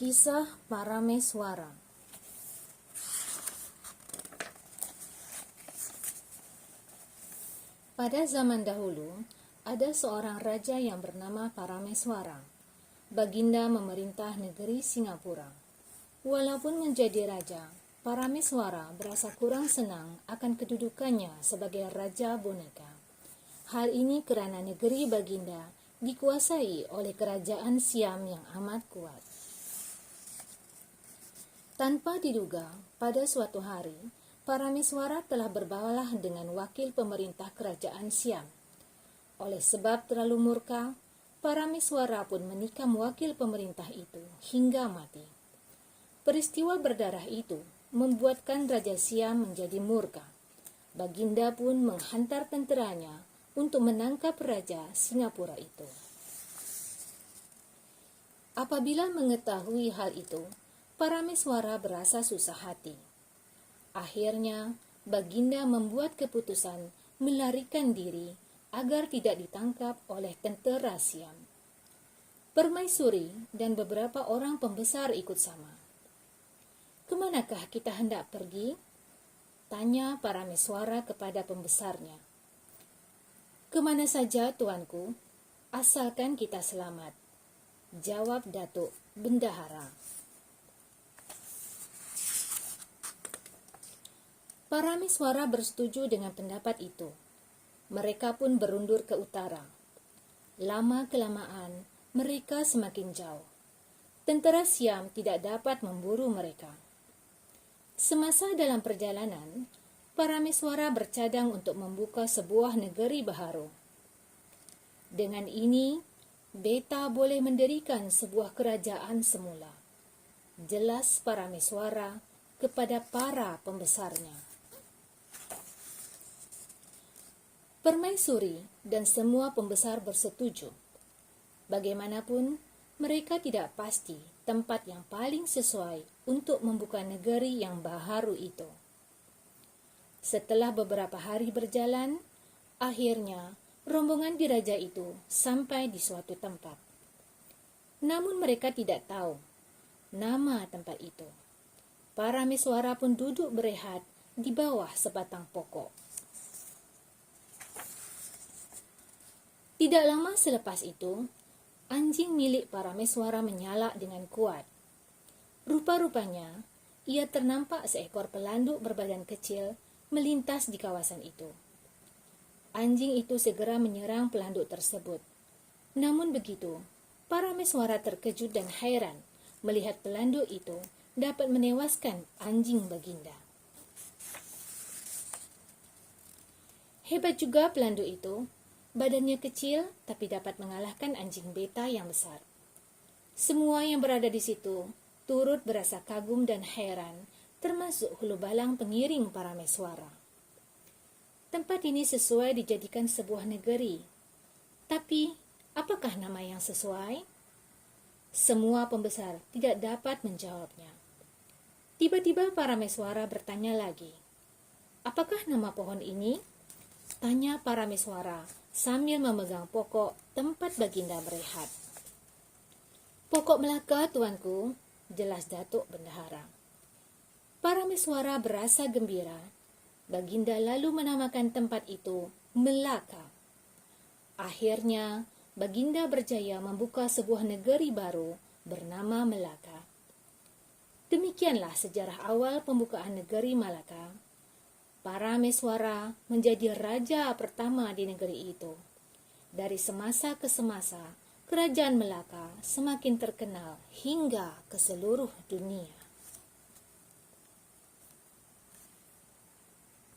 Kisah Parameswara. Pada zaman dahulu, ada seorang raja yang bernama Parameswara. Baginda memerintah negeri Singapura. Walaupun menjadi raja, Parameswara berasa kurang senang akan kedudukannya sebagai raja boneka. Hal ini karena negeri Baginda dikuasai oleh kerajaan Siam yang amat kuat. Tanpa diduga, pada suatu hari, Parameswara telah berbalah dengan wakil pemerintah kerajaan Siam. Oleh sebab terlalu murka, Parameswara pun menikam wakil pemerintah itu hingga mati. Peristiwa berdarah itu membuatkan Raja Siam menjadi murka. Baginda pun menghantar tenteranya untuk menangkap Raja Singapura itu. Apabila mengetahui hal itu, Parameswara berasa susah hati. Akhirnya, Baginda membuat keputusan melarikan diri agar tidak ditangkap oleh tentera Siam. Permaisuri dan beberapa orang pembesar ikut sama. "Kemanakah kita hendak pergi?" tanya Parameswara kepada pembesarnya. "Kemana saja, tuanku, asalkan kita selamat," jawab Datuk Bendahara. Parameswara bersetuju dengan pendapat itu. Mereka pun berundur ke utara. Lama-kelamaan, mereka semakin jauh. Tentera Siam tidak dapat memburu mereka. Semasa dalam perjalanan, Parameswara bercadang untuk membuka sebuah negeri baharu. Dengan ini, beta boleh mendirikan sebuah kerajaan semula. Jelas Parameswara kepada para pembesarnya. Permaisuri dan semua pembesar bersetuju. Bagaimanapun, mereka tidak pasti tempat yang paling sesuai untuk membuka negeri yang baharu itu. Setelah beberapa hari berjalan, akhirnya rombongan diraja itu sampai di suatu tempat. Namun mereka tidak tahu nama tempat itu. Parameswara pun duduk berehat di bawah sebatang pokok. Tidak lama selepas itu, anjing milik Parameswara menyala dengan kuat. Rupa-rupanya, ia ternampak seekor pelanduk berbadan kecil melintas di kawasan itu. Anjing itu segera menyerang pelanduk tersebut. Namun begitu, Parameswara terkejut dan heran melihat pelanduk itu dapat menewaskan anjing Baginda. Hebat juga pelanduk itu. Badannya kecil, tapi dapat mengalahkan anjing beta yang besar. Semua yang berada di situ turut berasa kagum dan heran, termasuk hulu balang pengiring Parameswara. Tempat ini sesuai dijadikan sebuah negeri. Tapi, apakah nama yang sesuai? Semua pembesar tidak dapat menjawabnya. Tiba-tiba Parameswara bertanya lagi. "Apakah nama pohon ini?" tanya Parameswara sambil memegang pokok tempat Baginda berehat. "Pokok Melaka, tuanku," jelas Datuk Bendahara. Parameswara berasa gembira. Baginda lalu menamakan tempat itu Melaka. Akhirnya, Baginda berjaya membuka sebuah negeri baru bernama Melaka. Demikianlah sejarah awal pembukaan negeri Malaka. Parameswara menjadi raja pertama di negeri itu. Dari semasa ke semasa, kerajaan Melaka semakin terkenal hingga ke seluruh dunia.